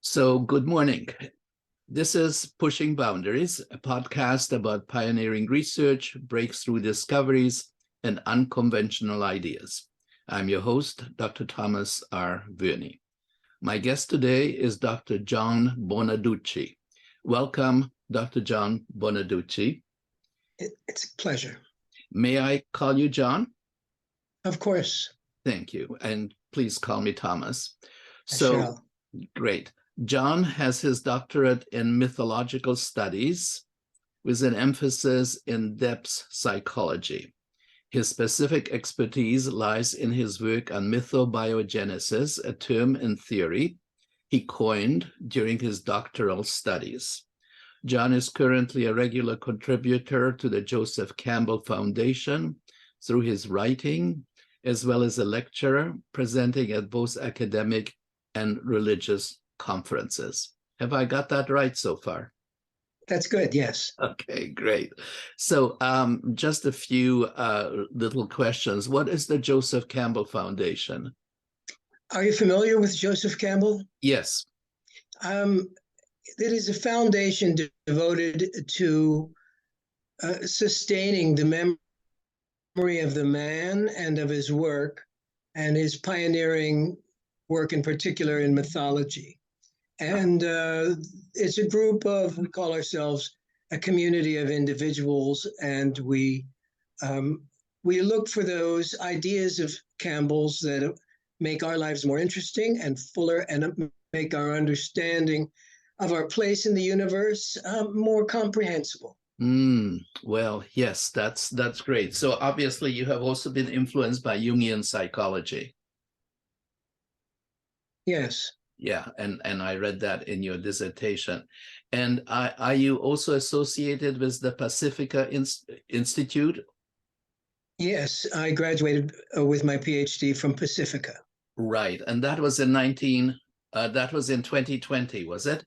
So, good morning. This is Pushing Boundaries, a podcast about pioneering research, breakthrough discoveries, and unconventional ideas. I'm your host, Dr. Thomas R. Verney. My guest today is Dr. John Bonaducci. Welcome, Dr. John Bonaducci. It's a pleasure. May I call you John? Of course. Thank you. And please call me Thomas. I shall. Great. John has his doctorate in mythological studies with an emphasis in depth psychology. His specific expertise lies in his work on mythobiogenesis, a term in theory he coined during his doctoral studies. John is currently a regular contributor to the Joseph Campbell Foundation through his writing, as well as a lecturer presenting at both academic and religious conferences. Have I got that right so far? That's good, yes. Okay, great. So just a few little questions. What is the Joseph Campbell Foundation? Are you familiar with Joseph Campbell? Yes. It is a foundation devoted to sustaining the memory of the man and of his work, and his pioneering work in particular in mythology. And it's a group of, we call ourselves a community of individuals, and we look for those ideas of Campbell's that make our lives more interesting and fuller, and make our understanding of our place in the universe more comprehensible. Well, yes, that's great. So obviously you have also been influenced by Jungian psychology. Yes. Yeah, and I read that in your dissertation. And are you also associated with the Pacifica Institute? Yes, I graduated with my PhD from Pacifica. Right, and that was in 2020, was it?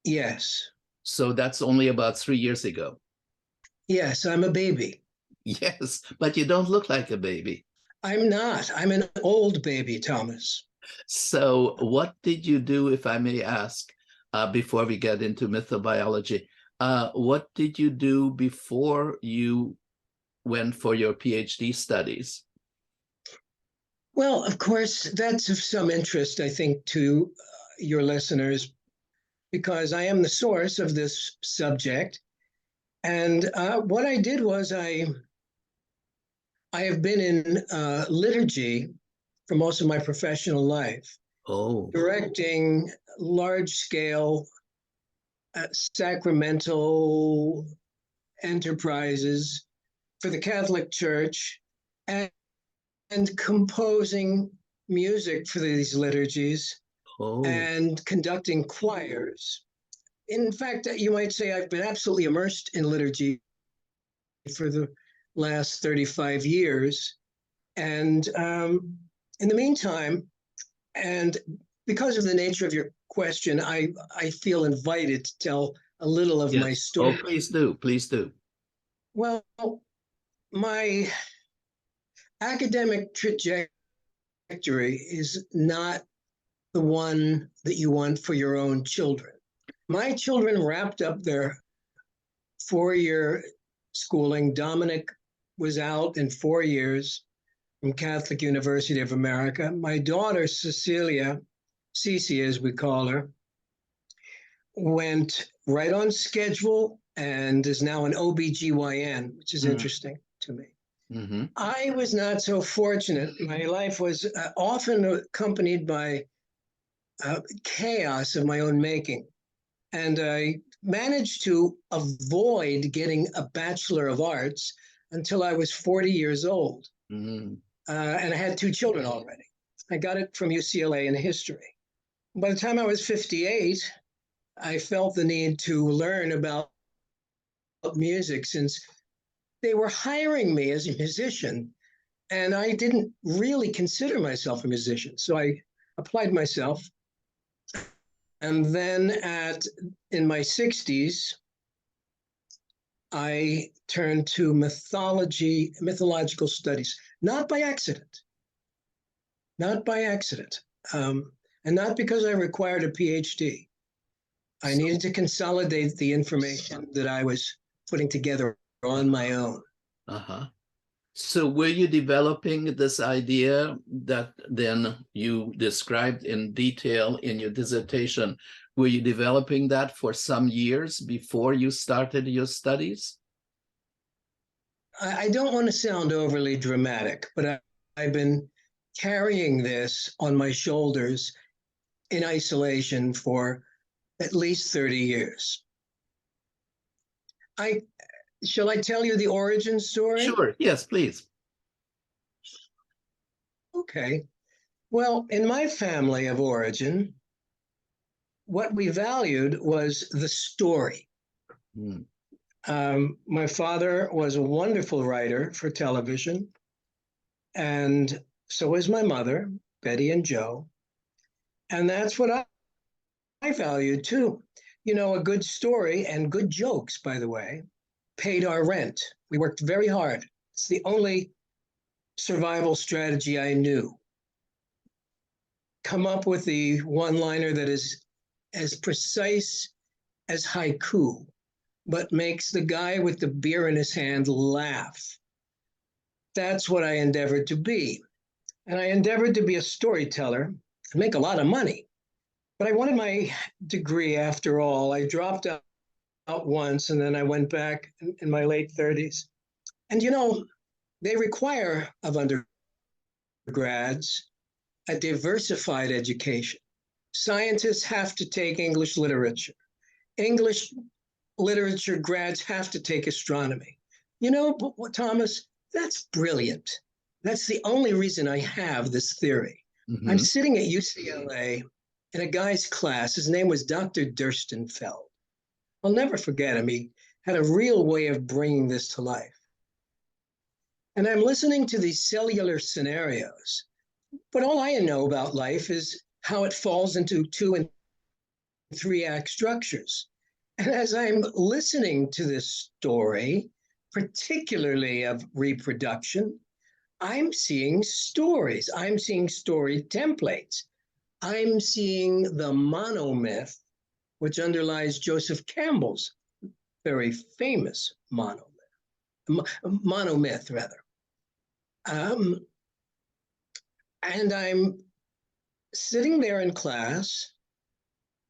Yes. So that's only about 3 years ago. Yes, I'm a baby. Yes, but you don't look like a baby. I'm not. I'm an old baby, Thomas. So what did you do, if I may ask, before we get into mythobiology? What did you do before you went for your PhD studies? Well, of course, that's of some interest, I think, to your listeners, because I am the source of this subject. And what I did was I have been in liturgy for most of my professional life, directing large-scale sacramental enterprises for the Catholic Church, and composing music for these liturgies, and conducting choirs. In fact, you might say I've been absolutely immersed in liturgy for the last 35 years. And in the meantime, and because of the nature of your question, I feel invited to tell a little of my story. Oh, please do. Please do. Well, my academic trajectory is not the one that you want for your own children. My children wrapped up their 4-year schooling. Dominic was out in 4 years from Catholic University of America. My daughter, Cecilia, Cece as we call her, went right on schedule and is now an OBGYN, which is interesting to me. Mm-hmm. I was not so fortunate. My life was often accompanied by chaos of my own making. And I managed to avoid getting a Bachelor of Arts until I was 40 years old. Mm-hmm. And I had 2 children already. I got it from UCLA in history. By the time I was 58, I felt the need to learn about music, since they were hiring me as a musician, and I didn't really consider myself a musician. So I applied myself. And then in my 60s, I turned to mythological studies, not by accident. I and not because I required a PhD. I needed to consolidate the information that I was putting together on my own. Uh-huh. So were you developing this idea that then you described in detail in your dissertation? Were you developing that for some years before you started your studies? I don't want to sound overly dramatic, but I've been carrying this on my shoulders in isolation for at least 30 years. Shall I tell you the origin story? Sure, yes, please. Okay. Well, in my family of origin, what we valued was the story. Hmm. My father was a wonderful writer for television, and so was my mother, Betty and Joe. And that's what I valued too. You know, a good story and good jokes, by the way, paid our rent. We worked very hard. It's the only survival strategy I knew. Come up with the one-liner that is as precise as haiku, but makes the guy with the beer in his hand laugh. That's what I endeavored to be. And I endeavored to be a storyteller and make a lot of money. But I wanted my degree after all. I dropped out once and then I went back in my late 30s. And you know, they require of undergrads a diversified education. Scientists have to take English literature. English literature grads have to take astronomy. You know, Thomas, that's brilliant. That's the only reason I have this theory. Mm-hmm. I'm sitting at UCLA in a guy's class. His name was Dr. Durstenfeld. I'll never forget him. He had a real way of bringing this to life. And I'm listening to these cellular scenarios, but all I know about life is how it falls into 2 and 3 act structures. And as I'm listening to this story, particularly of reproduction, I'm seeing stories. I'm seeing story templates. I'm seeing the monomyth, which underlies Joseph Campbell's very famous monomyth, rather. And I'm sitting there in class,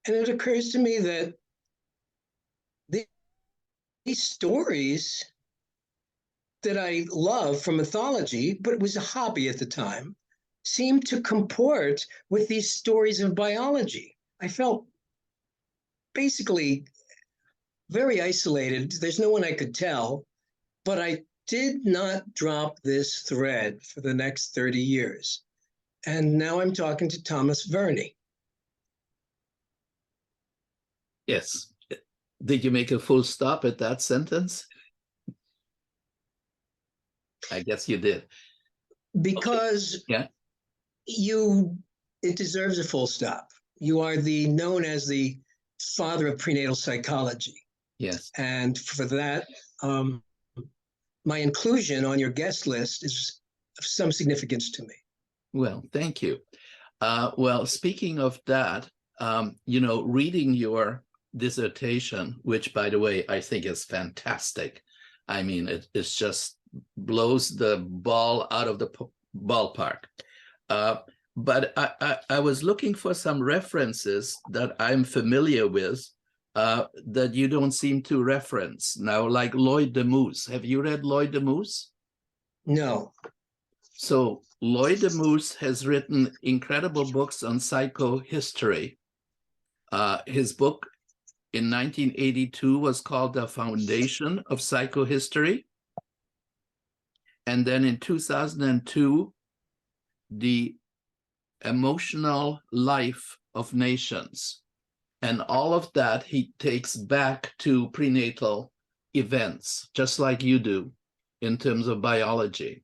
and it occurs to me that these stories that I love from mythology, but it was a hobby at the time, seemed to comport with these stories of biology. I felt basically very isolated. There's no one I could tell, but I did not drop this thread for the next 30 years. And now I'm talking to Thomas Verney. Yes. Did you make a full stop at that sentence? I guess you did. Because okay. Yeah. It deserves a full stop. You are known as the father of prenatal psychology. Yes. And for that, my inclusion on your guest list is of some significance to me. Well, thank you. Well, speaking of that, you know, reading your dissertation, which, by the way, I think is fantastic. I mean, it just blows the ball out of the ballpark. But I was looking for some references that I'm familiar with that you don't seem to reference now, like Lloyd de Moose. Have you read Lloyd de Moose? No. So Lloyd de Moose has written incredible books on psychohistory. His book in 1982 was called The Foundation of Psychohistory. And then in 2002, The Emotional Life of Nations. And all of that he takes back to prenatal events, just like you do in terms of biology.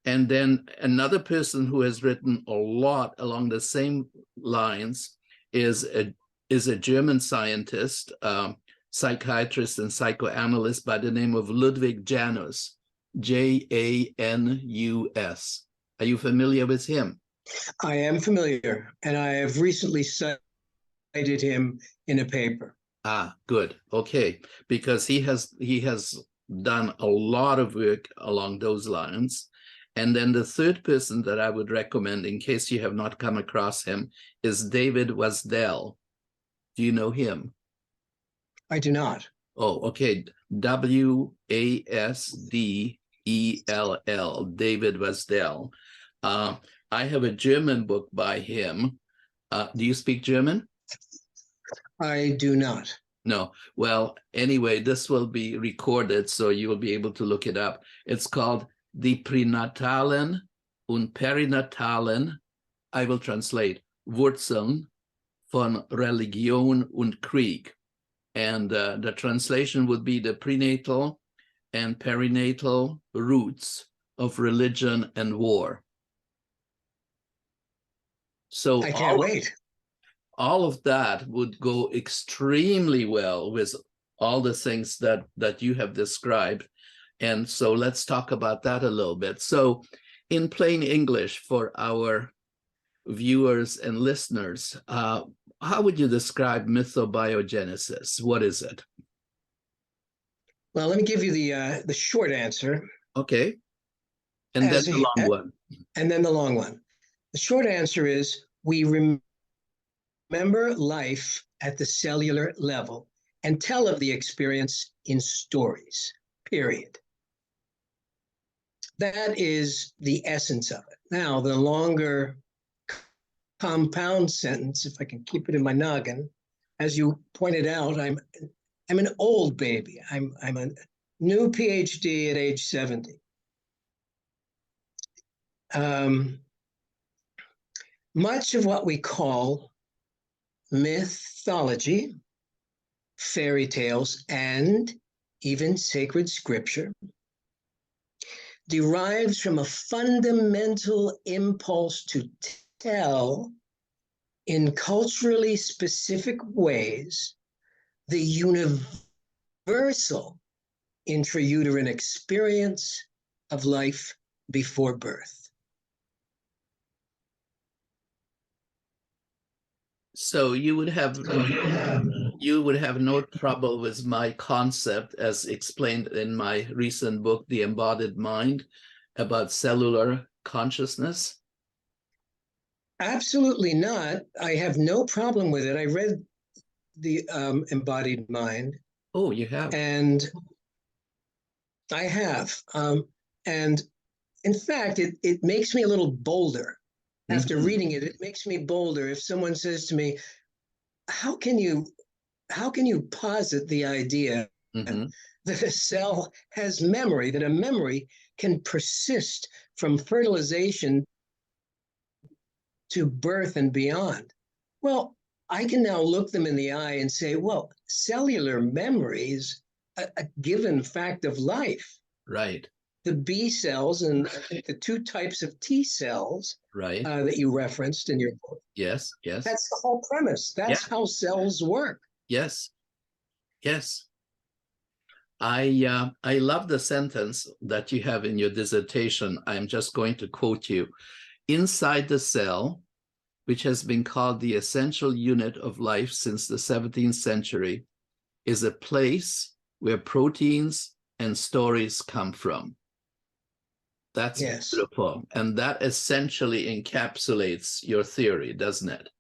And then another person who has written a lot along the same lines is a German scientist, psychiatrist and psychoanalyst by the name of Ludwig Janus, Janus. Are you familiar with him? I am familiar, and I have recently cited him in a paper. Ah, good. Okay, because he has done a lot of work along those lines. And then the third person that I would recommend, in case you have not come across him, is David Wasdell. Do you know him? I do not. Oh, okay. Wasdell, David Wasdell. I have a German book by him. Do you speak German? I do not. No. Well, anyway, this will be recorded, so you will be able to look it up. It's called Die Pränatalen und Perinatalen, I will translate, Wurzeln von Religion und Krieg. And the translation would be the prenatal and perinatal roots of religion and war. So I can't wait. All of that would go extremely well with all the things that you have described. And so let's talk about that a little bit. So in plain English for our viewers and listeners, how would you describe mythobiogenesis? What is it? Well, let me give you the short answer. Okay. And then the long one. And then the long one. The short answer is we remember life at the cellular level and tell of the experience in stories, period. That is the essence of it. Now, the longer compound sentence, if I can keep it in my noggin, as you pointed out, I'm an old baby. I'm a new PhD at age 70. Much of what we call mythology, fairy tales, and even sacred scripture derives from a fundamental impulse to tell in culturally specific ways the universal intrauterine experience of life before birth. So you would have no trouble with my concept as explained in my recent book, The Embodied Mind, about cellular consciousness? Absolutely not. I have no problem with it. I read The Embodied Mind. Oh, you have? And I have. And in fact, it makes me a little bolder. After reading it, it makes me bolder. If someone says to me, how can you posit the idea that a cell has memory, that a memory can persist from fertilization to birth and beyond? Well, I can now look them in the eye and say, well, cellular memory is a given fact of life. Right. The B cells and the two types of T cells that you referenced in your book. Yes, yes. That's the whole premise. That's how cells work. Yes, yes. I love the sentence that you have in your dissertation. I'm just going to quote you. Inside the cell, which has been called the essential unit of life since the 17th century, is a place where proteins and stories come from. That's beautiful. And that essentially encapsulates your theory, doesn't it?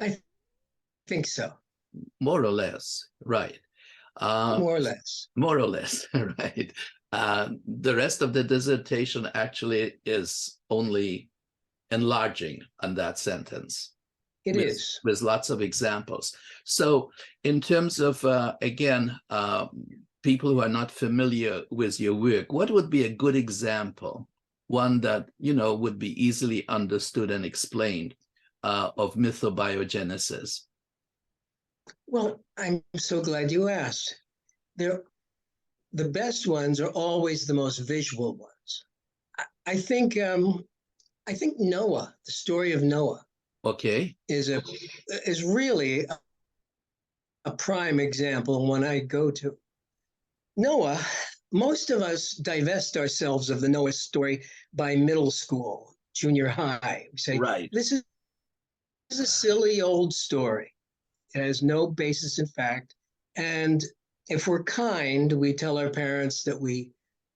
I think so. More or less, right. More or less. More or less, right. The rest of the dissertation actually is only enlarging on that sentence. It is. With lots of examples. So in terms of, again, people who are not familiar with your work, what would be a good example, one that, would be easily understood and explained of mythobiogenesis? Well, I'm so glad you asked. The best ones are always the most visual ones. I think Noah, the story of Noah, is really a prime example, and one I go to. Noah, most of us divest ourselves of the Noah story by middle school. junior high. We say, Right. this is a silly old story. It has no basis in fact. And if we're kind, we tell our parents that we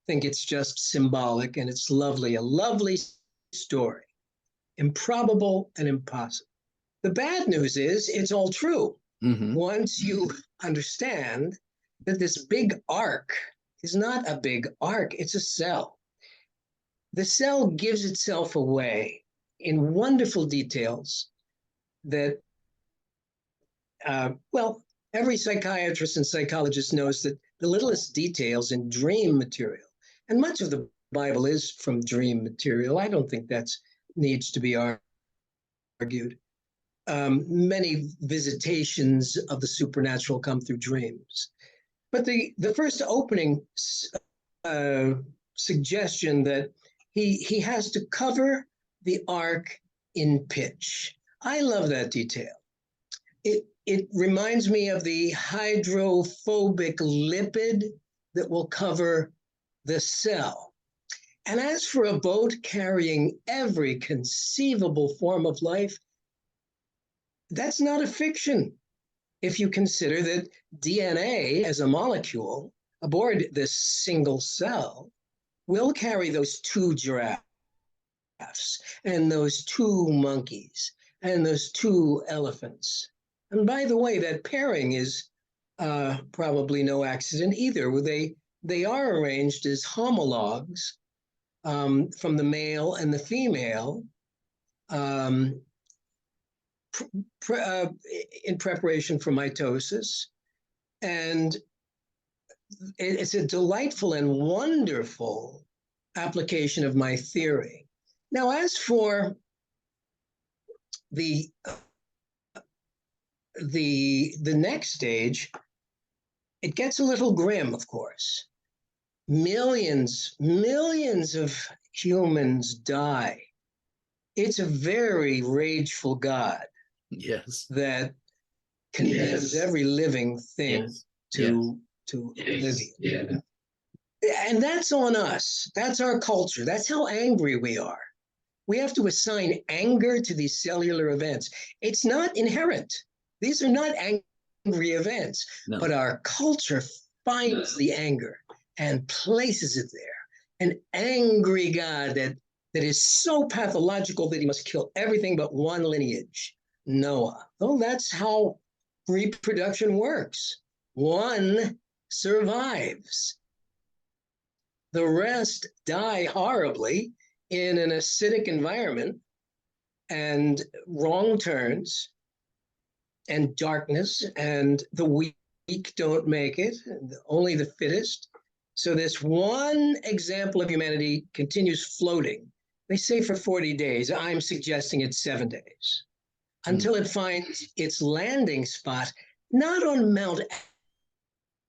think it's just symbolic and it's lovely, a lovely story, improbable and impossible. The bad news is it's all true. Mm-hmm. Once you understand that this big arc is not a big arc, it's a cell. The cell gives itself away in wonderful details that, well, every psychiatrist and psychologist knows that the littlest details in dream material, and much of the Bible is from dream material. I don't think that needs to be argued. Many visitations of the supernatural come through dreams. But the first opening suggestion that he has to cover the arc in pitch. I love that detail. It reminds me of the hydrophobic lipid that will cover the cell. And as for a boat carrying every conceivable form of life, that's not a fiction. If you consider that DNA as a molecule aboard this single cell will carry those 2 giraffes and those 2 monkeys and those 2 elephants. And by the way, that pairing is probably no accident either. They are arranged as homologs from the male and the female in preparation for mitosis. And it's a delightful and wonderful application of my theory. Now, as for the next stage, it gets a little grim, of course. Millions of humans die. It's a very rageful God. Yes. That condemns every living thing to oblivion. Yeah. And that's on us. That's our culture. That's how angry we are. We have to assign anger to these cellular events. It's not inherent. These are not angry events, no. But our culture finds the anger and places it there. An angry God that is so pathological that he must kill everything but one lineage, Noah. Oh, that's how reproduction works. One survives. The rest die horribly in an acidic environment and wrong turns and darkness, and the weak don't make it, only the fittest. So this one example of humanity continues floating. They say for 40 days. I'm suggesting it's 7 days. Until it finds its landing spot, not on Mount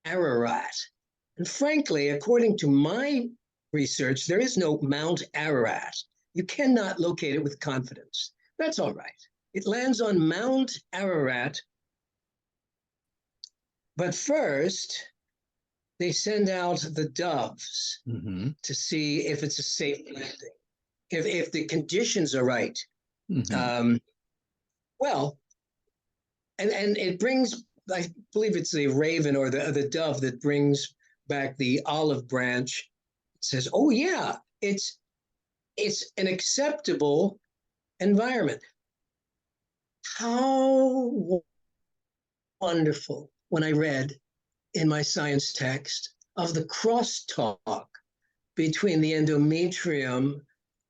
Ararat. And frankly, according to my research, there is no Mount Ararat. You cannot locate it with confidence. That's all right. It lands on Mount Ararat. But first, they send out the doves to see if it's a safe landing, if the conditions are right. Well, and it brings, I believe it's the raven or the dove that brings back the olive branch. It says, oh yeah, it's an acceptable environment. How wonderful when I read in my science text of the crosstalk between the endometrium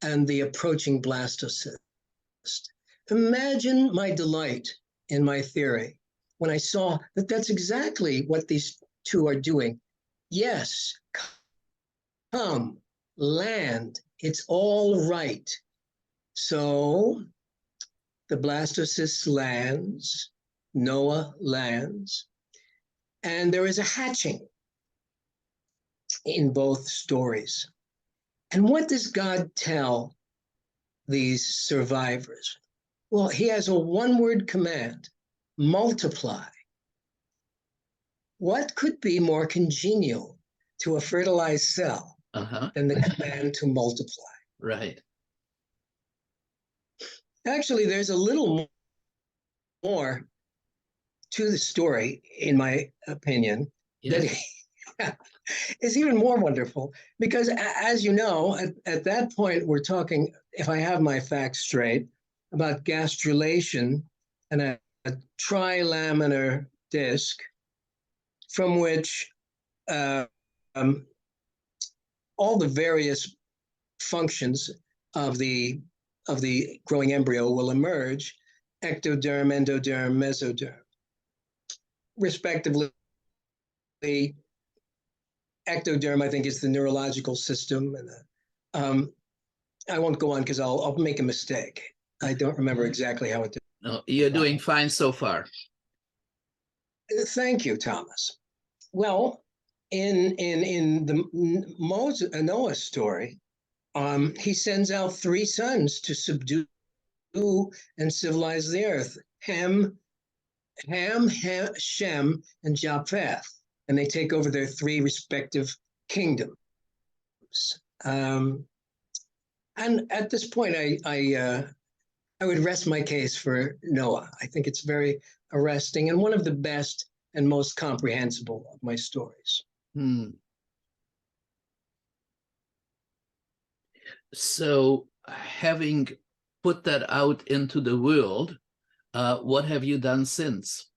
and the approaching blastocyst. Imagine my delight in my theory when I saw that that's exactly what these two are doing. Yes, come, land, it's all right. So the blastocyst lands, Noah lands, and there is a hatching in both stories. And what does God tell these survivors? Well, he has a one-word command, multiply. What could be more congenial to a fertilized cell than the command to multiply? Right. Actually, there's a little more to the story, in my opinion, Yes. that is even more wonderful. Because, as you know, at that point, we're talking, if I have my facts straight, about gastrulation and a trilaminar disc from which uh, um, all the various functions of the growing embryo will emerge: ectoderm, endoderm, mesoderm, respectively. Ectoderm, I think, is the neurological system, and I won't go on because I'll make a mistake. I don't remember exactly how it. No, you're doing fine so far. Thank you, Thomas. Well, in the Noah story, he sends out three sons to subdue and civilize the earth: Ham, Shem, and Japheth, and they take over their three respective kingdoms. Um, and at this point, I would rest my case for Noah. I think it's very arresting and one of the best and most comprehensible of my stories. So, having put that out into the world, what have you done since?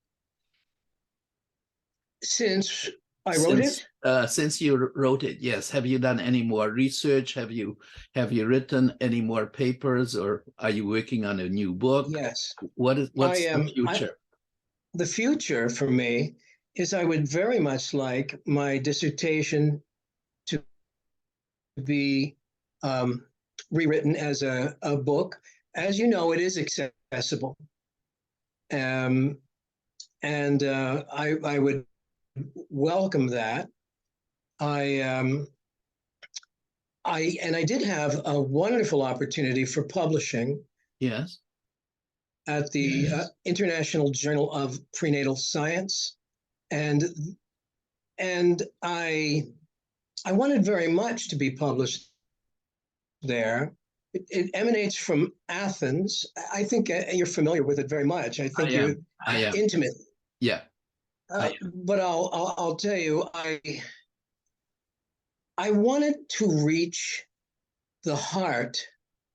Since I wrote it? Since you wrote it, yes. Have you done any more research? Have you written any more papers, or are you working on a new book? Yes. What's the future? The future for me is I would very much like my dissertation to be rewritten as a book. As you know, it is accessible. And I would welcome that. I did have a wonderful opportunity for publishing. Yes. At the International Journal of Prenatal Science, and I wanted very much to be published there. It emanates from Athens. I think you're familiar with it very much. I think you're intimate. Yeah. But I'll tell you, I wanted to reach the heart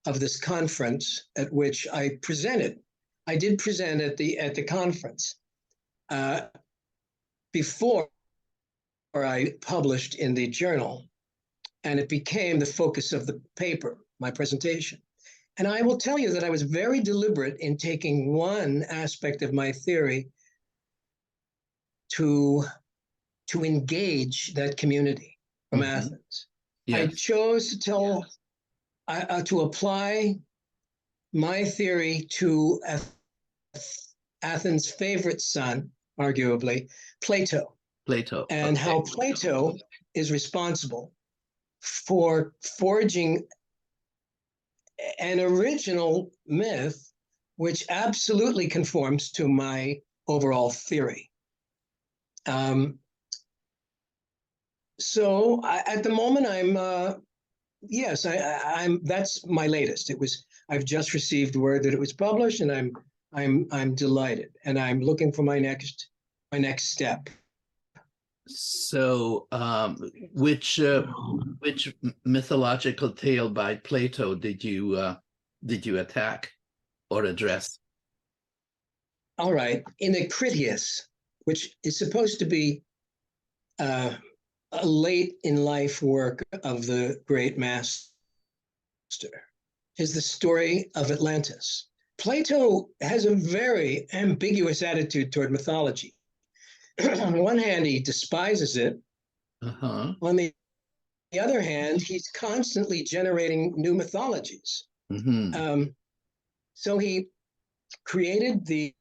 of this conference at which I presented. I did present at the conference before I published in the journal, and it became the focus of the paper, my presentation. And I will tell you that I was very deliberate in taking one aspect of my theory to engage that community from Athens. Yes. I chose to apply my theory to Athens' favorite son, arguably, Plato. And how Plato is responsible for forging an original myth which absolutely conforms to my overall theory. So at the moment, I'm that's my latest. I've just received word that it was published, and I'm delighted, and I'm looking for my next step. So, which mythological tale by Plato did you attack or address? All right, in Critias, which is supposed to be a late in life work of the great master, is the story of Atlantis. Plato has a very ambiguous attitude toward mythology. On one hand, he despises it. On the other hand, he's constantly generating new mythologies. So he created the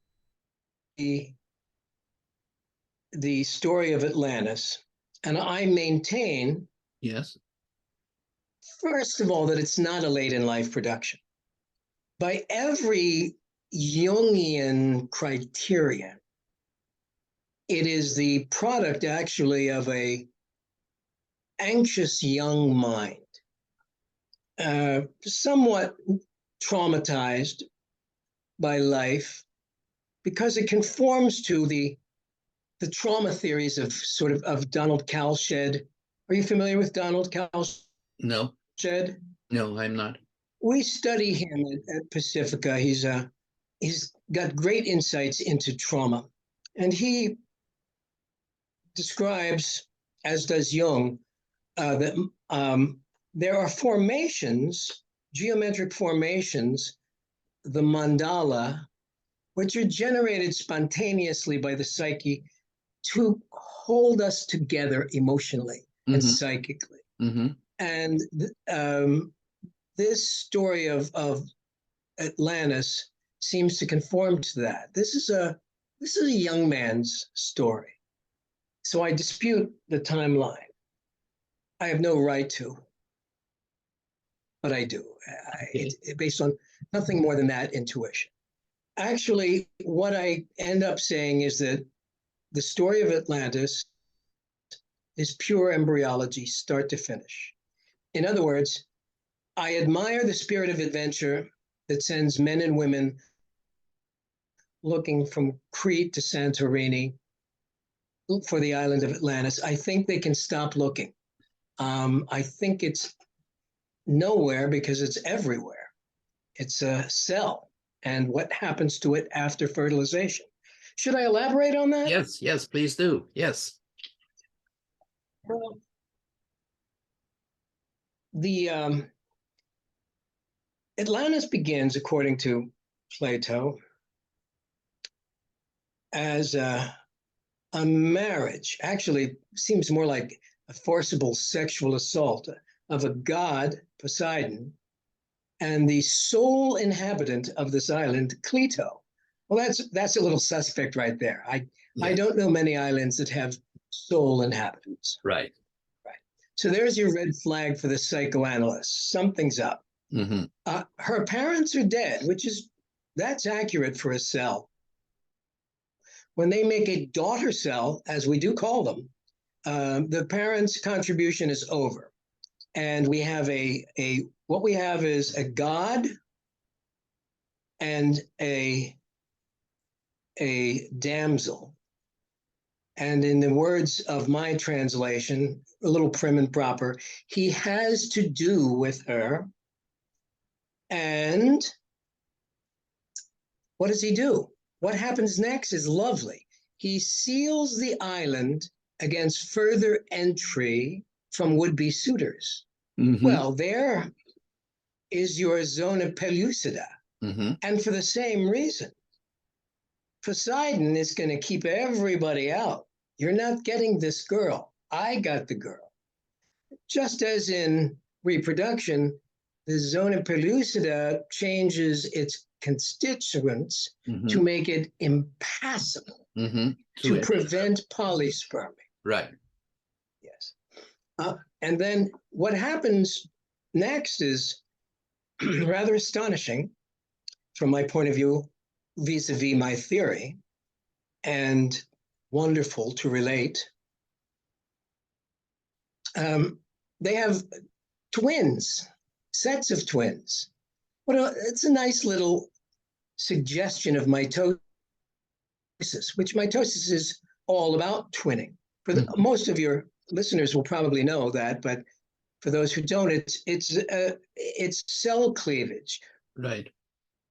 story of Atlantis, and I maintain, yes, first of all, that it's not a late in life production. By every Jungian criterion, it is the product actually of a anxious young mind, somewhat traumatized by life because it conforms to the trauma theories of of Donald Kalshed. Are you familiar with Donald Kalshed? No, no, I'm not. We study him at Pacifica. He's got great insights into trauma, and he describes, as does Jung, that there are formations, geometric formations, the mandala, which are generated spontaneously by the psyche to hold us together emotionally and psychically. And this story of Atlantis seems to conform to that. This is a young man's story. So I dispute the timeline. I have no right to, but I do. Based on nothing more than that intuition. Actually, what I end up saying is that the story of Atlantis is pure embryology, start to finish. In other words, I admire the spirit of adventure that sends men and women looking from Crete to Santorini for the island of Atlantis. I think they can stop looking. I think it's nowhere because it's everywhere. It's a cell and what happens to it after fertilization. Should I elaborate on that? Yes, yes, please do. Yes. Well, the Atlantis begins, according to Plato, as a marriage. Actually, seems more like a forcible sexual assault of a god, Poseidon, and the sole inhabitant of this island, Clito. Well, that's a little suspect right there. I don't know many islands that have sole inhabitants. Right. Right. So there's your red flag for the psychoanalyst. Something's up. Her parents are dead, that's accurate for a cell. When they make a daughter cell, as we do call them, the parents' contribution is over. And we have what we have is a god and a damsel. And in the words of my translation, a little prim and proper, he has to do with her. And what does he do? What happens next is lovely. He seals the island against further entry from would-be suitors. Well, there is your zona pellucida. And for the same reason, Poseidon is going to keep everybody out. You're not getting this girl. I got the girl. Just as in reproduction, the zona pellucida changes its constituents to make it impassable, to prevent polyspermy. Right. Yes. And then what happens next is rather astonishing from my point of view, vis-a-vis my theory, and wonderful to relate. They have twins, sets of twins. It's a nice little suggestion of mitosis, which mitosis is all about twinning. Most of your listeners will probably know that, but for those who don't, it's cell cleavage. Right.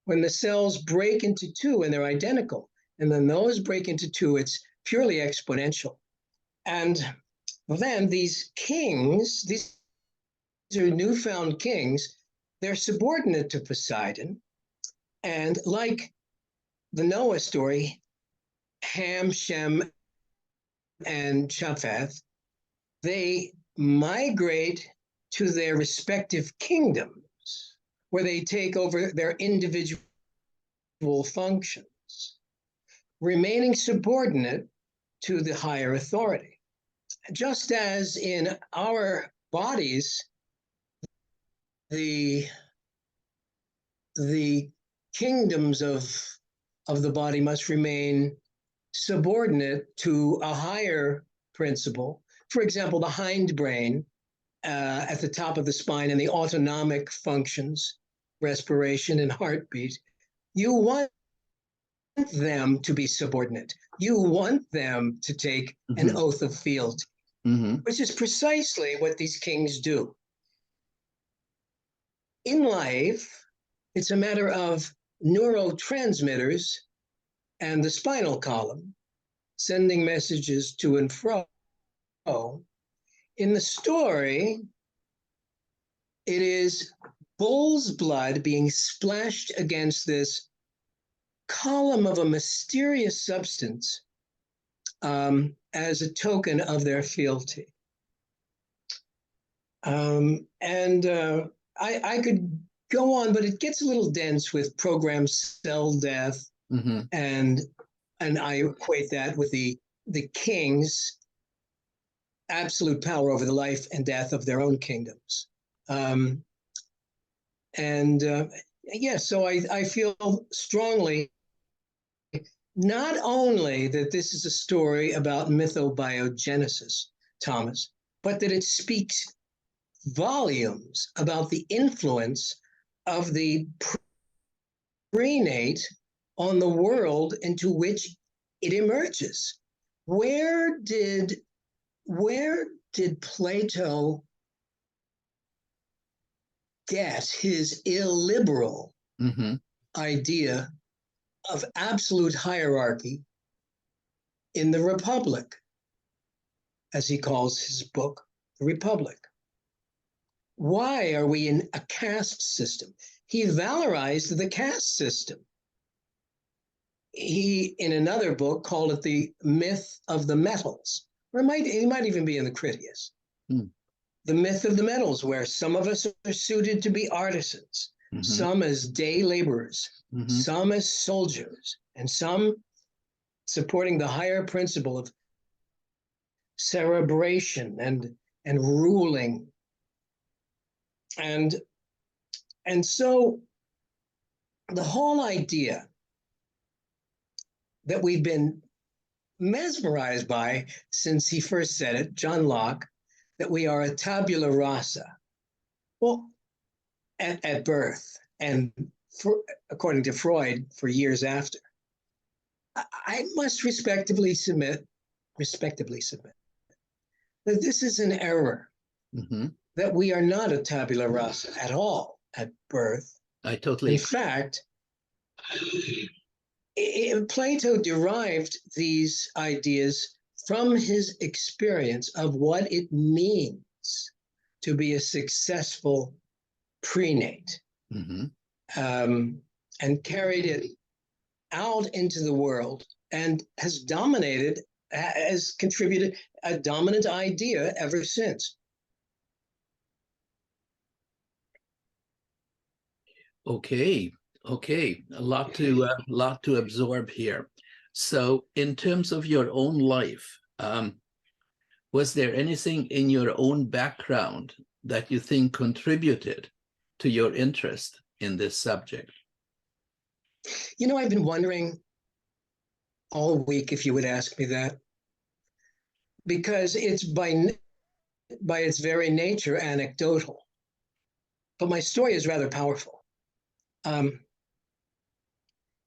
When the cells break into two and they're identical, and then those break into two, it's purely exponential. And then these kings, these are newfound kings, they're subordinate to Poseidon. And like the Noah story, Ham, Shem, and Japheth, they migrate to their respective kingdoms where they take over their individual functions, remaining subordinate to the higher authority. Just as in our bodies, the kingdoms of the body must remain subordinate to a higher principle. For example, the hindbrain at the top of the spine and the autonomic functions, respiration and heartbeat, You want them to be subordinate. You want them to take an oath of fealty, which is precisely what these kings do. In life, it's a matter of neurotransmitters and the spinal column sending messages to and fro. In the story, it is bull's blood being splashed against this column of a mysterious substance as a token of their fealty. I could go on, but it gets a little dense with programmed cell death, and I equate that with the king's absolute power over the life and death of their own kingdoms. So I feel strongly not only that this is a story about mythobiogenesis, Thomas, but that it speaks volumes about the influence of the prenate on the world into which it emerges. Where did Plato get his illiberal idea of absolute hierarchy in the Republic, as he calls his book, The Republic? Why are we in a caste system? He valorized the caste system. He, in another book, called it the myth of the metals, or it might even be in the Critias. The myth of the metals, where some of us are suited to be artisans, some as day laborers, some as soldiers, and some supporting the higher principle of cerebration and ruling. And so the whole idea that we've been mesmerized by since he first said it, John Locke, that we are a tabula rasa. Well, at birth, and according to Freud, for years after, I must respectably submit that this is an error, that we are not a tabula rasa at all at birth. I totally. In fact, Plato derived these ideas from his experience of what it means to be a successful prenate, and carried it out into the world, and has contributed a dominant idea ever since. Okay, a lot to absorb here. So, in terms of your own life, was there anything in your own background that you think contributed to your interest in this subject? You know, I've been wondering all week if you would ask me that, because it's by its very nature anecdotal, but my story is rather powerful.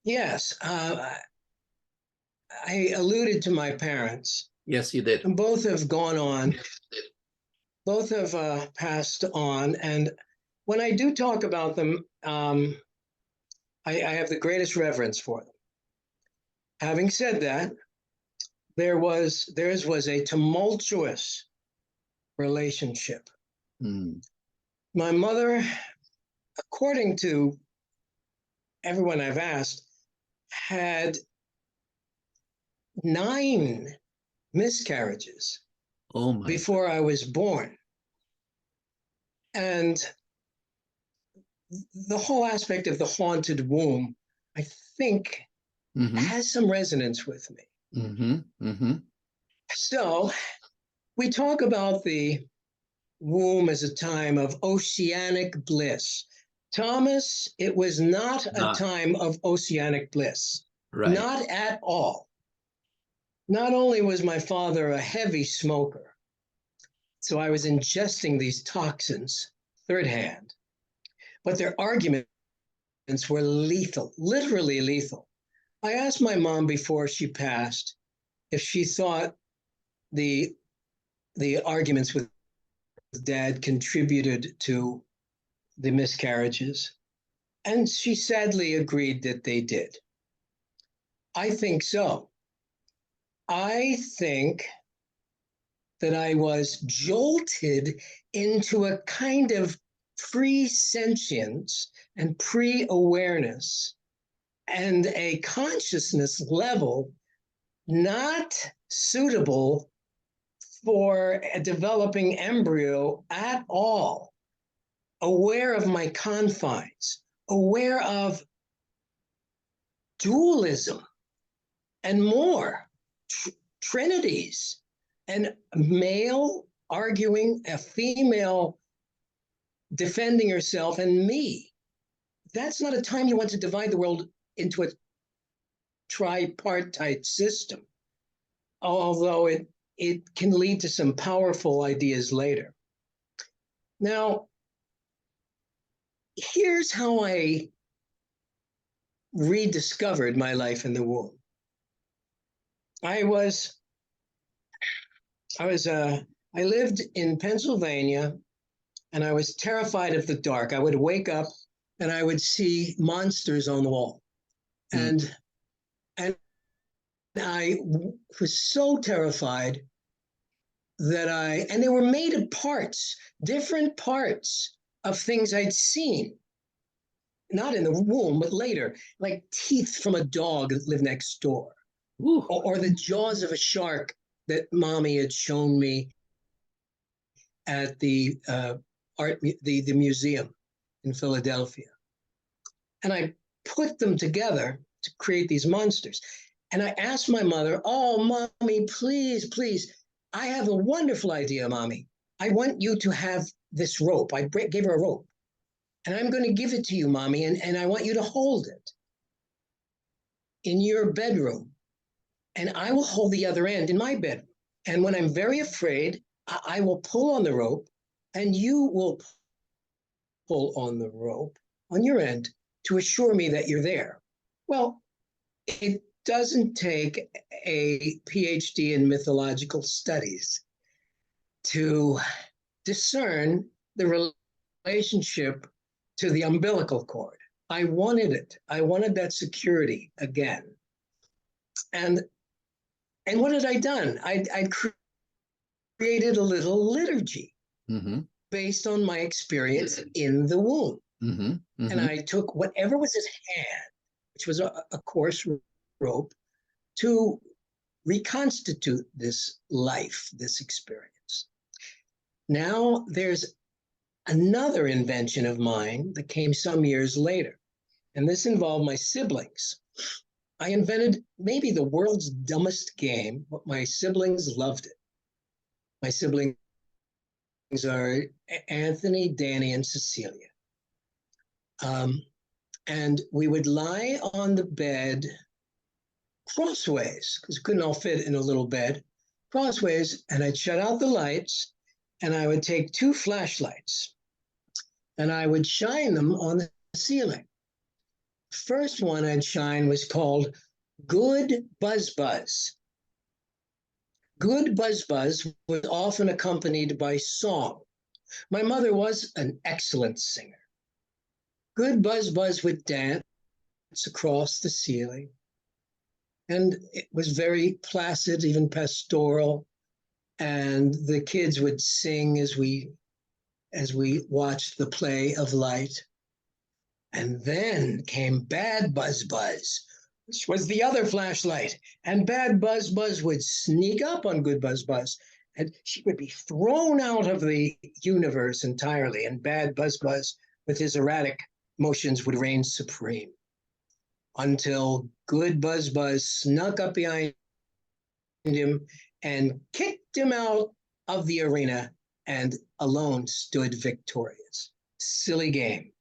Yes, I alluded to my parents. Yes, you did. And both have gone on. Both have passed on. And when I do talk about them, I have the greatest reverence for them. Having said that, theirs was a tumultuous relationship. My mother, according to everyone I've asked, had 9 miscarriages before I was born. And the whole aspect of the haunted womb, I think, has some resonance with me. So we talk about the womb as a time of oceanic bliss. Thomas, it was not a time of oceanic bliss. Right. Not at all. Not only was my father a heavy smoker, so I was ingesting these toxins third hand, but their argument were lethal, literally lethal. I asked my mom before she passed if she thought the arguments with dad contributed to the miscarriages, and she sadly agreed that they did. I think so. I think that I was jolted into a kind of pre-sentience and pre-awareness and a consciousness level not suitable for a developing embryo at all, aware of my confines, aware of dualism and more, trinities, and a male arguing, a female defending herself, and me. That's not a time you want to divide the world into a tripartite system, although it can lead to some powerful ideas later. Now, here's how I rediscovered my life in the womb. I lived in Pennsylvania, and I was terrified of the dark. I would wake up and I would see monsters on the wall. And I was so terrified that and they were made of parts, different parts of things I'd seen, not in the womb, but later, like teeth from a dog that lived next door, or the jaws of a shark that mommy had shown me at the the museum in Philadelphia. And I put them together to create these monsters. And I asked my mother, "Oh, mommy, please, please, I have a wonderful idea, mommy. I want you to have this rope." I gave her a rope. "And I'm going to give it to you, mommy, and I want you to hold it in your bedroom. And I will hold the other end in my bedroom. And when I'm very afraid, I will pull on the rope, and you will pull on the rope on your end to assure me that you're there." Well, it doesn't take a PhD in mythological studies to discern the relationship to the umbilical cord. I wanted it. I wanted that security again. And what had I done? I'd created a little liturgy based on my experience in the womb. And I took whatever was at hand, which was a coarse rope, to reconstitute this life, this experience. Now there's another invention of mine that came some years later, and this involved my siblings. I invented maybe the world's dumbest game, but my siblings loved it. My siblings are Anthony, Danny, and Cecilia. And we would lie on the bed crossways, because we couldn't all fit in a little bed, crossways, and I'd shut out the lights, and I would take 2 flashlights, and I would shine them on the ceiling. First one I'd shine was called Good Buzz Buzz. Good Buzz Buzz was often accompanied by song. My mother was an excellent singer. Good Buzz Buzz would dance across the ceiling, and it was very placid, even pastoral, and the kids would sing as we watched the play of light. And then came Bad Buzz Buzz, which was the other flashlight, and Bad Buzz Buzz would sneak up on Good Buzz Buzz, and she would be thrown out of the universe entirely, and Bad Buzz Buzz, with his erratic motions, would reign supreme, until Good Buzz Buzz snuck up behind him and kicked him out of the arena, and alone stood victorious. Silly game.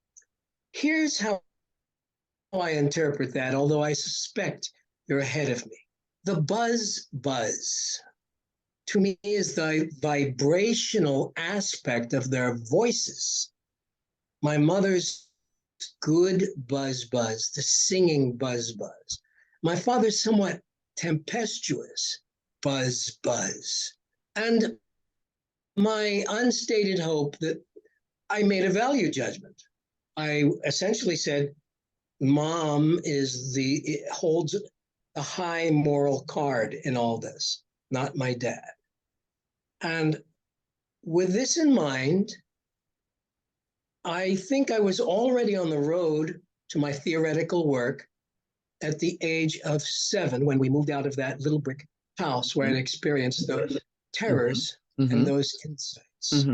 Here's how I interpret that, although I suspect you're ahead of me. The buzz buzz, to me, is the vibrational aspect of their voices. My mother's good buzz, the singing buzz. My father's somewhat tempestuous buzz. And my unstated hope that I made a value judgment. I essentially said, Mom holds a high moral card in all this, not my dad. And with this in mind, I think I was already on the road to my theoretical work at the age of 7 when we moved out of that little brick house where I'd experienced those terrors and those insights.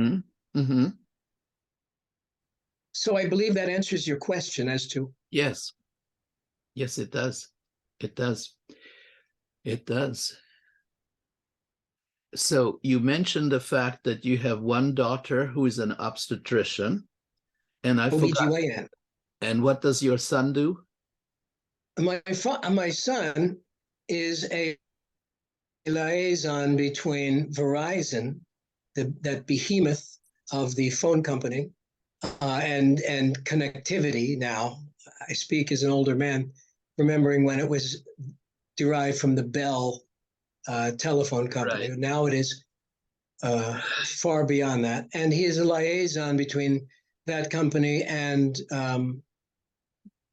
So I believe that answers your question as to. Yes. Yes, it does. It does. It does. So you mentioned the fact that you have one daughter who is an obstetrician, and I forgot. OBGYN. And what does your son do? My son is a liaison between Verizon, that behemoth of the phone company, and connectivity. Now, I speak as an older man, remembering when it was derived from the Bell telephone company. Right. Now it is far beyond that. And he is a liaison between that company and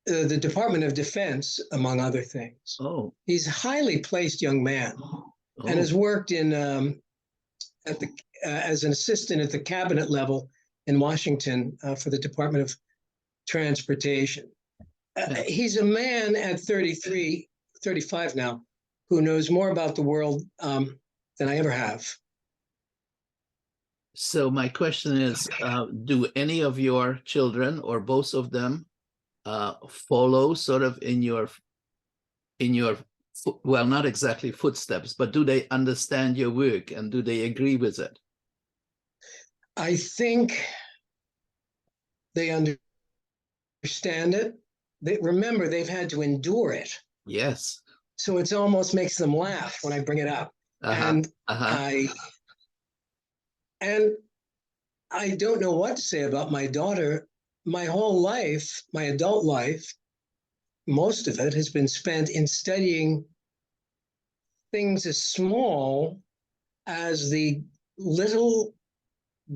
the Department of Defense, among other things. Oh. He's a highly placed young man and has worked in as an assistant at the cabinet level in Washington for the Department of Transportation. He's a man at 33, 35 now, who knows more about the world than I ever have. So my question is, do any of your children or both of them follow sort of in your, well, not exactly footsteps, but do they understand your work and do they agree with it? I think they understand it. Remember, they've had to endure it. Yes. So it almost makes them laugh when I bring it up. And I don't know what to say about my daughter. My whole life, my adult life, most of it has been spent in studying things as small as the little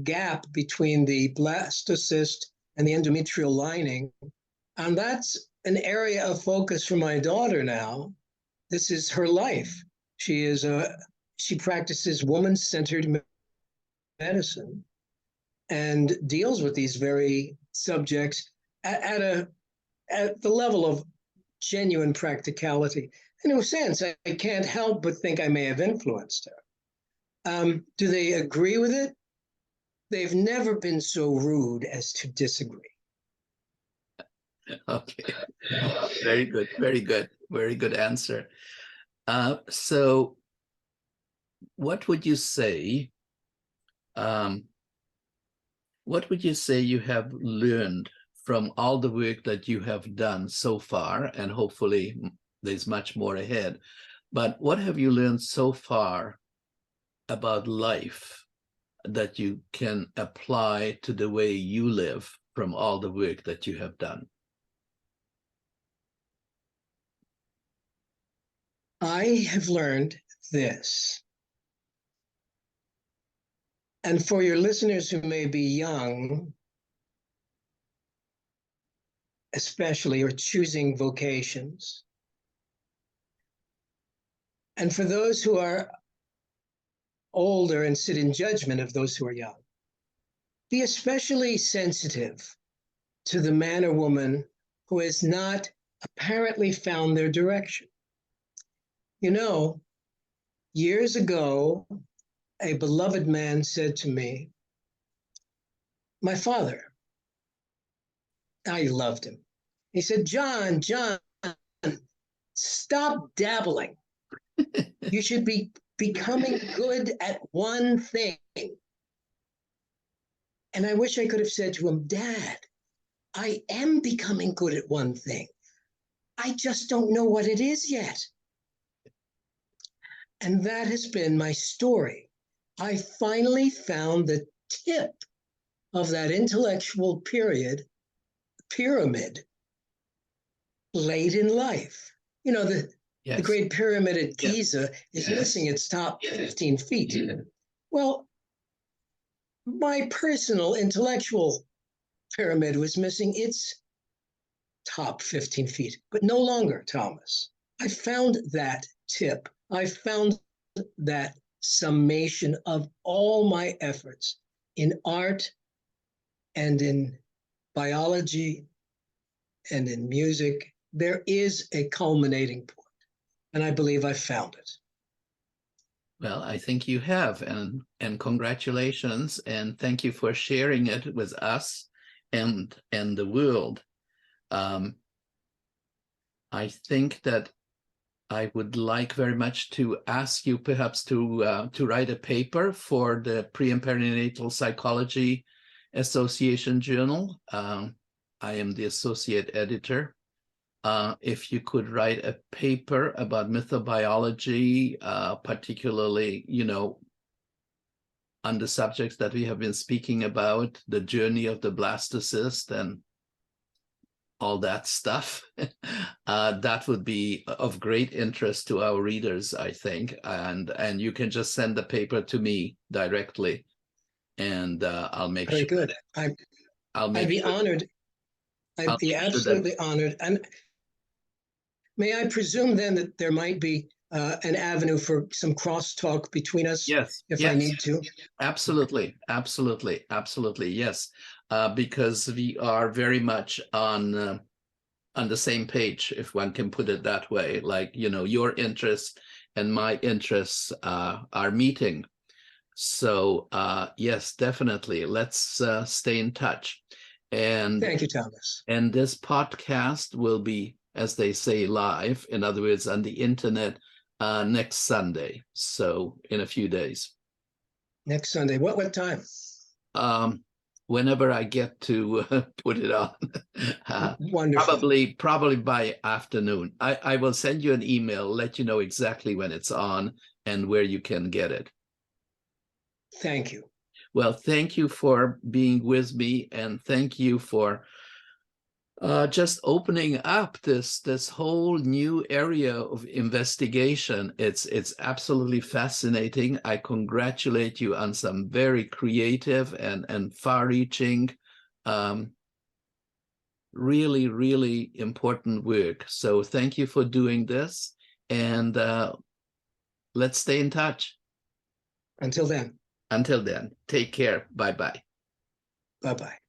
gap between the blastocyst and the endometrial lining. And that's an area of focus for my daughter now. This is her life. She practices woman-centered medicine and deals with these very subjects at the level of genuine practicality. In a sense, I can't help but think I may have influenced her. Do they agree with it? They've never been so rude as to disagree. Okay. Very good. Very good. Very good answer. So what would you say? What would you say you have learned from all the work that you have done so far? And hopefully there's much more ahead. But what have you learned so far about life that you can apply to the way you live from all the work that you have done? I have learned this. And for your listeners who may be young, especially, or choosing vocations, and for those who are older and sit in judgment of those who are young, be especially sensitive to the man or woman who has not apparently found their direction. You know, years ago, a beloved man said to me, my father, I loved him. He said, John, stop dabbling. You should be becoming good at one thing. And I wish I could have said to him, Dad, I am becoming good at one thing. I just don't know what it is yet. And that has been my story. I finally found the tip of that intellectual pyramid late in life. You know, the Yes. Great Pyramid at Yes. Giza is Yes. missing its top 15 feet. Well, my personal intellectual pyramid was missing its top 15 feet, but no longer, Thomas. I found that tip. I found that summation of all my efforts in art and in biology and in music. There is a culminating point, and I believe I found it. Well, I think you have, and congratulations, and thank you for sharing it with us and the world. I think that I would like very much to ask you perhaps to write a paper for the Pre and Perinatal Psychology Association Journal. I am the associate editor. If you could write a paper about mythobiology, particularly, you know, on the subjects that we have been speaking about, the journey of the blastocyst and all that stuff, that would be of great interest to our readers, I think. And you can just send the paper to me directly, and I'll make Very sure. good. I'd be honored. I'd be absolutely honored. And may I presume then that there might be an avenue for some crosstalk between us? Yes, if yes. I need to. Absolutely, absolutely, absolutely, yes. Because we are very much on the same page, if one can put it that way. Like, you know, your interests and my interests are meeting. So yes, definitely. Let's stay in touch. And thank you, Thomas. And this podcast will be, as they say, live. In other words, on the internet next Sunday. So in a few days. Next Sunday. What time? Whenever I get to put it on. Wonderful. Probably by afternoon. I will send you an email, let you know exactly when it's on and where you can get it. Thank you. Well, thank you for being with me, and thank you for just opening up this whole new area of investigation. It's absolutely fascinating. I congratulate you on some very creative and far-reaching, really, really important work. So thank you for doing this, and let's stay in touch. Until then. Until then, take care. Bye-bye. Bye-bye.